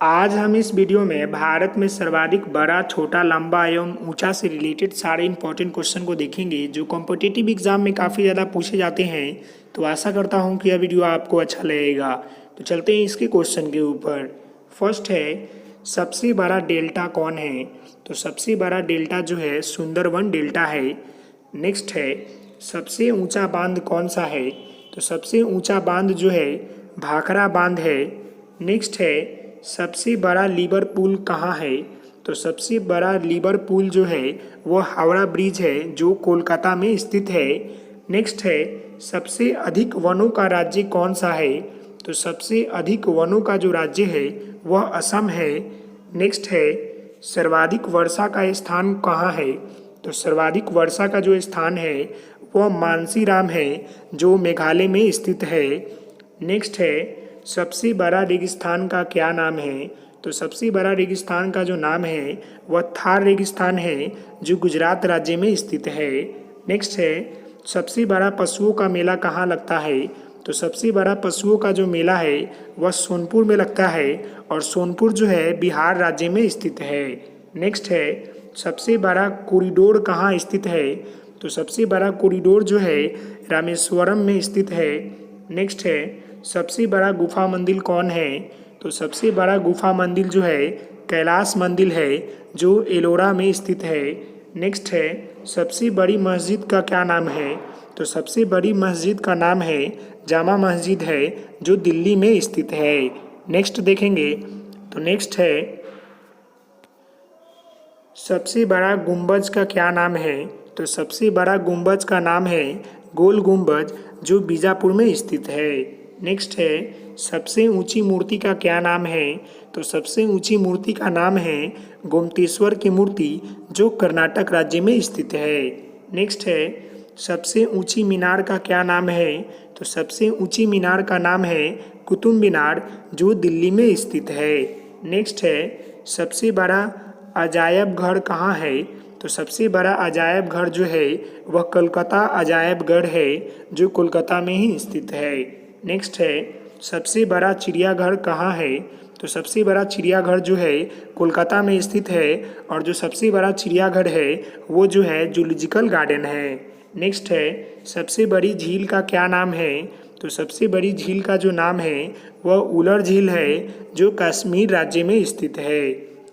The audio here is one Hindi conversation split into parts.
आज हम इस वीडियो में भारत में सर्वाधिक बड़ा, छोटा, लंबा एवं ऊंचा से रिलेटेड सारे इंपॉर्टेंट क्वेश्चन को देखेंगे जो कॉम्पिटिटिव एग्जाम में काफ़ी ज़्यादा पूछे जाते हैं। तो आशा करता हूं कि यह वीडियो आपको अच्छा लगेगा। तो चलते हैं इसके क्वेश्चन के ऊपर। फर्स्ट है, सबसे बड़ा डेल्टा कौन है? तो सबसे बड़ा डेल्टा जो है सुंदरवन डेल्टा है। नेक्स्ट है, सबसे ऊंचा बांध कौन सा है? तो सबसे ऊंचा बांध जो है भाखड़ा बांध है। नेक्स्ट है, सबसे बड़ा लीवर पुल कहाँ है? तो सबसे बड़ा लीवर पुल जो है वो हावड़ा ब्रिज है जो कोलकाता में स्थित है। नेक्स्ट है, सबसे अधिक वनों का राज्य कौन सा है? तो सबसे अधिक वनों का जो राज्य है वह असम है। नेक्स्ट है, सर्वाधिक वर्षा का स्थान कहाँ है? तो सर्वाधिक वर्षा का जो स्थान है वह मानसीराम है जो मेघालय में स्थित है। नेक्स्ट है, सबसे बड़ा रेगिस्तान का क्या नाम है? तो सबसे बड़ा रेगिस्तान का जो नाम है वह थार रेगिस्तान है जो गुजरात राज्य में स्थित है। नेक्स्ट है, सबसे बड़ा पशुओं का मेला कहाँ लगता है? तो सबसे बड़ा पशुओं का जो मेला है वह सोनपुर में लगता है और सोनपुर जो है बिहार राज्य में स्थित है। नेक्स्ट है, सबसे बड़ा कॉरिडोर कहाँ स्थित है? तो सबसे बड़ा कॉरिडोर जो है रामेश्वरम में स्थित है। नेक्स्ट है, सबसे बड़ा गुफा मंदिर कौन है? तो सबसे बड़ा गुफा मंदिर जो है कैलाश मंदिर है जो एलोरा में स्थित है। नेक्स्ट है, सबसे बड़ी मस्जिद का क्या नाम है? तो सबसे बड़ी मस्जिद का नाम है जामा मस्जिद है जो दिल्ली में स्थित है। नेक्स्ट देखेंगे तो नेक्स्ट है, सबसे बड़ा गुंबज का क्या नाम है? तो सबसे बड़ा गुंबज का नाम है गोल गुंबज जो बीजापुर में स्थित है। नेक्स्ट है, सबसे ऊंची मूर्ति का क्या नाम है? तो सबसे ऊंची मूर्ति का नाम है गोमतेश्वर की मूर्ति जो कर्नाटक राज्य में स्थित है। नेक्स्ट है, सबसे ऊंची मीनार का क्या नाम है? तो सबसे ऊंची मीनार का नाम है कुतुब मीनार जो दिल्ली में स्थित है। नेक्स्ट है, सबसे बड़ा अजायब घर कहाँ है? तो सबसे बड़ा अजायब घर जो है वह कोलकाता अजायब घर है जो कोलकाता में ही स्थित है। नेक्स्ट है, सबसे बड़ा चिड़ियाघर कहाँ है? तो सबसे बड़ा चिड़ियाघर जो है कोलकाता में स्थित है और जो सबसे बड़ा चिड़ियाघर है वो जो है जूलॉजिकल गार्डन है। नेक्स्ट है, सबसे बड़ी झील का क्या नाम है? तो सबसे बड़ी झील का जो नाम है वह उलर झील है जो कश्मीर राज्य में स्थित है।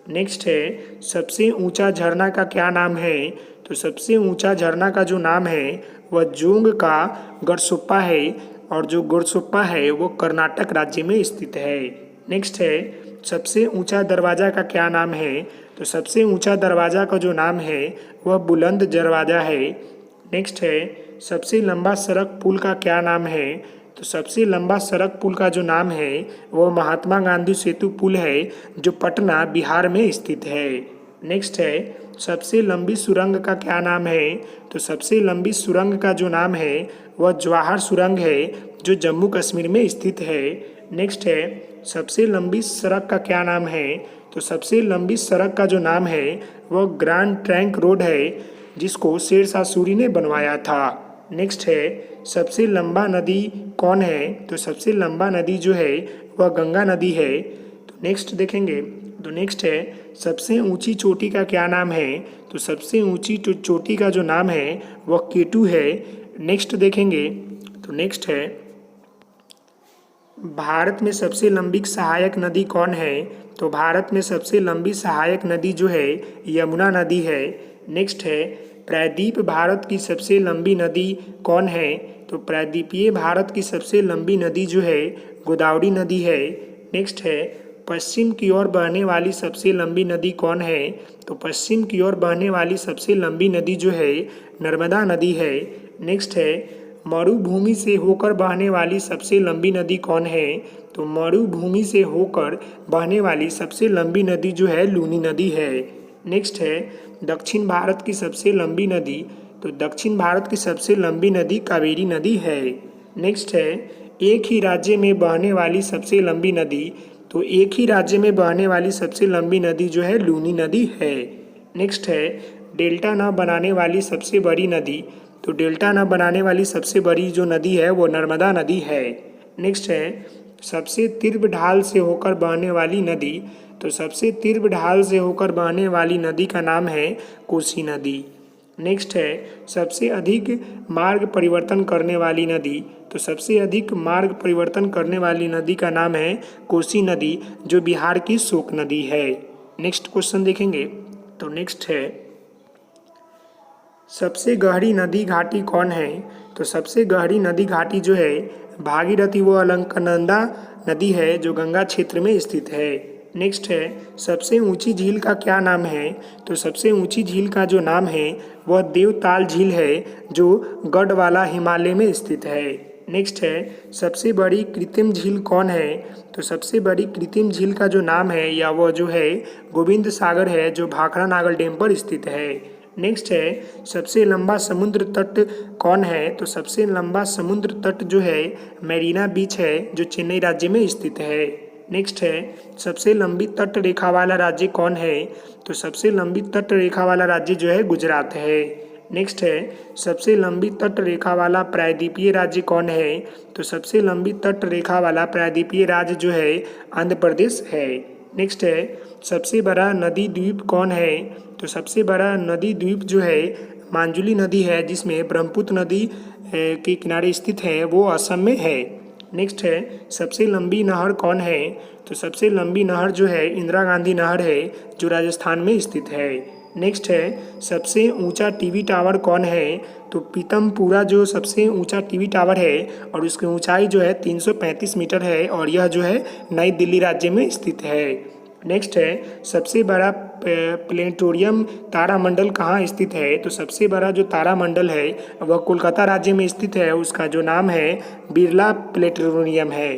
नेक्स्ट है, सबसे ऊंचा झरना का क्या नाम है? तो सबसे ऊंचा झरना का जो नाम है वह जोंग का गरसोप्पा है और जो गरसोप्पा है वो कर्नाटक राज्य में स्थित है। नेक्स्ट है, सबसे ऊंचा दरवाज़ा का क्या नाम है? तो सबसे ऊंचा दरवाज़ा का जो नाम है वह बुलंद दरवाज़ा है। नेक्स्ट है, सबसे लंबा सड़क पुल का क्या नाम है? तो सबसे लंबा सड़क पुल का जो नाम है वो महात्मा गांधी सेतु पुल है जो पटना बिहार में स्थित है। नेक्स्ट है, सबसे लंबी सुरंग का क्या नाम है? तो सबसे लंबी सुरंग का जो नाम है वह जवाहर सुरंग है जो जम्मू कश्मीर में स्थित है। नेक्स्ट है, सबसे लंबी सड़क का क्या नाम है? तो सबसे लंबी सड़क का जो नाम है वह ग्रैंड ट्रंक रोड है जिसको शेरशाह सूरी ने बनवाया था। नेक्स्ट है, सबसे लंबा नदी कौन है? तो सबसे लंबा नदी जो है वह गंगा नदी है। तो नेक्स्ट देखेंगे तो नेक्स्ट है, सबसे ऊंची चोटी का क्या नाम है? तो सबसे ऊंची चोटी का जो नाम है वह केटू है। नेक्स्ट देखेंगे तो नेक्स्ट है, भारत में सबसे लंबी सहायक नदी कौन है? तो भारत में सबसे लंबी सहायक नदी जो है यमुना नदी है। नेक्स्ट है, प्रायद्वीप भारत की सबसे लंबी नदी कौन है? तो प्रायद्वीपीय भारत की सबसे लंबी नदी जो है गोदावरी नदी है। नेक्स्ट है, पश्चिम की ओर बहने वाली सबसे लंबी नदी कौन है? तो पश्चिम की ओर बहने वाली सबसे लंबी नदी जो है नर्मदा नदी है। नेक्स्ट है, मरुभूमि से होकर बहने वाली सबसे लंबी नदी कौन है? तो मरुभूमि से होकर बहने वाली सबसे लंबी नदी जो है लूनी नदी है। नेक्स्ट है, दक्षिण भारत की सबसे लंबी नदी। तो दक्षिण भारत की सबसे लंबी नदी कावेरी नदी है। नेक्स्ट है, एक ही राज्य में बहने वाली सबसे लंबी नदी। तो एक ही राज्य में बहने वाली सबसे लंबी नदी जो है लूनी नदी है। नेक्स्ट है, डेल्टा न बनाने वाली सबसे बड़ी नदी। तो डेल्टा न बनाने वाली सबसे बड़ी जो नदी है वो नर्मदा नदी है। नेक्स्ट है, सबसे तीव्र ढाल से होकर बहने वाली नदी, तो सबसे तीव्र ढाल से होकर बहने वाली नदी का नाम है कोसी नदी। नेक्स्ट है सबसे अधिक मार्ग परिवर्तन करने वाली नदी, तो सबसे अधिक मार्ग परिवर्तन करने वाली नदी का नाम है कोसी नदी, जो बिहार की शोक नदी है। नेक्स्ट क्वेश्चन देखेंगे, तो नेक्स्ट है सबसे गहरी नदी घाटी कौन है, तो सबसे गहरी नदी घाटी जो है भागीरथी व अलकनंदा नदी है, जो गंगा क्षेत्र में स्थित है। नेक्स्ट है सबसे ऊंची झील का क्या नाम है, तो सबसे ऊंची झील का जो नाम है वह देवताल झील है, जो गढ़वाला हिमालय में स्थित है। नेक्स्ट है सबसे बड़ी कृत्रिम झील कौन है, तो सबसे बड़ी कृत्रिम झील का जो नाम है या वह जो है गोविंद सागर है, जो भाखड़ा नागल डैम पर स्थित है। नेक्स्ट है सबसे लंबा समुद्र तट कौन है, तो सबसे लंबा समुद्र तट जो है मैरीना बीच है, जो चेन्नई राज्य में स्थित है। नेक्स्ट है सबसे लंबी तट रेखा वाला राज्य कौन है, तो सबसे लंबी तट रेखा वाला राज्य जो है गुजरात है। नेक्स्ट है सबसे लंबी तट रेखा वाला प्रायद्वीपीय राज्य कौन है, तो सबसे लंबी तट रेखा वाला प्रायद्वीपीय राज्य जो है आंध्र प्रदेश है। नेक्स्ट है सबसे बड़ा नदी द्वीप कौन है, तो सबसे बड़ा नदी द्वीप जो है मांजुली नदी है, जिसमें ब्रह्मपुत्र नदी के किनारे स्थित है, वो असम में है। नेक्स्ट है सबसे लंबी नहर कौन है, तो सबसे लंबी नहर जो है इंदिरा गांधी नहर है, जो राजस्थान में स्थित है। नेक्स्ट है सबसे ऊंचा टीवी टावर कौन है, तो पीतमपुरा जो सबसे ऊंचा टीवी टावर है और उसकी ऊंचाई जो है 335 मीटर है, और यह जो है नई दिल्ली राज्य में स्थित है। नेक्स्ट है सबसे बड़ा प्लेनेटोरियम तारामंडल कहाँ स्थित है, तो सबसे बड़ा जो तारामंडल है वह कोलकाता राज्य में स्थित है, उसका जो नाम है बिरला प्लेनेटोरियम है।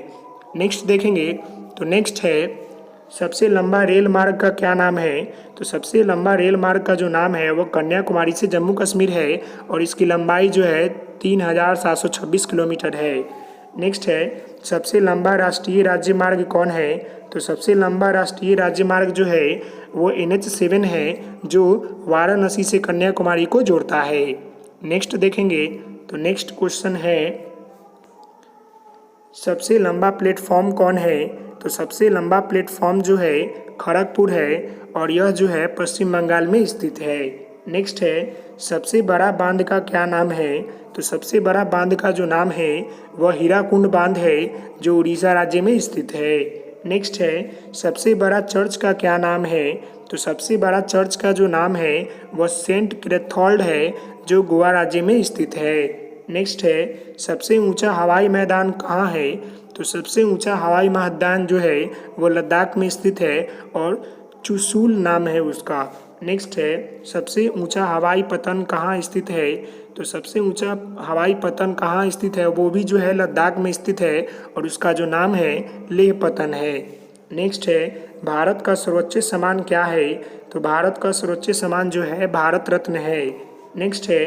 नेक्स्ट देखेंगे, तो नेक्स्ट है सबसे लंबा रेल मार्ग का क्या नाम है, तो सबसे लंबा रेल मार्ग का जो नाम है वह कन्याकुमारी से जम्मू कश्मीर है, और इसकी लंबाई जो है 3726 किलोमीटर है। नेक्स्ट है सबसे लंबा राष्ट्रीय राज्य मार्ग कौन है, तो सबसे लंबा राष्ट्रीय राज्य मार्ग जो है वो NH7 है, जो वाराणसी से कन्याकुमारी को जोड़ता है। नेक्स्ट देखेंगे, तो नेक्स्ट क्वेश्चन है सबसे लंबा प्लेटफॉर्म कौन है, तो सबसे लंबा प्लेटफॉर्म जो है खड़गपुर है, और यह जो है पश्चिम बंगाल में स्थित है। नेक्स्ट है सबसे बड़ा बांध का क्या नाम है, तो सबसे बड़ा बांध का जो नाम है वह हीराकुंड बांध है, जो उड़ीसा राज्य में स्थित है। नेक्स्ट है सबसे बड़ा चर्च का क्या नाम है, तो सबसे बड़ा चर्च का जो नाम है वह सेंट कैथोल्ड है, जो गोवा राज्य में स्थित है। नेक्स्ट है सबसे ऊंचा हवाई मैदान कहाँ है, तो सबसे ऊंचा हवाई मैदान जो है वो लद्दाख में स्थित है, और चुशूल नाम है उसका। नेक्स्ट है सबसे ऊंचा हवाई पतन कहाँ स्थित है, तो सबसे ऊंचा हवाई पतन कहाँ स्थित है, वो भी जो है लद्दाख में स्थित है, और उसका जो नाम है लेह पतन है। नेक्स्ट है भारत का सर्वोच्च सम्मान क्या है, तो भारत का सर्वोच्च सम्मान जो है भारत रत्न है। नेक्स्ट है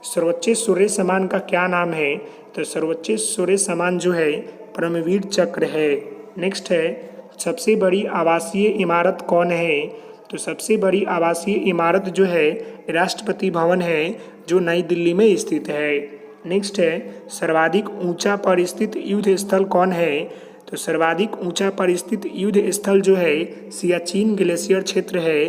सर्वोच्च सूर्य सम्मान का क्या नाम है, तो सर्वोच्च सूर्य सम्मान जो है परमवीर चक्र है। नेक्स्ट है सबसे बड़ी आवासीय इमारत कौन है, तो सबसे बड़ी आवासीय इमारत जो है राष्ट्रपति भवन है, जो नई दिल्ली में स्थित है। नेक्स्ट है सर्वाधिक ऊंचा पर स्थित युद्ध स्थल कौन है, तो सर्वाधिक ऊंचा पर स्थित युद्ध स्थल जो है सियाचिन ग्लेशियर क्षेत्र है।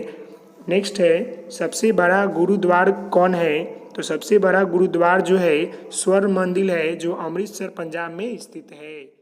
नेक्स्ट है सबसे बड़ा गुरुद्वार कौन है, तो सबसे बड़ा गुरुद्वार जो है स्वर्ण मंदिर है, जो अमृतसर पंजाब में स्थित है।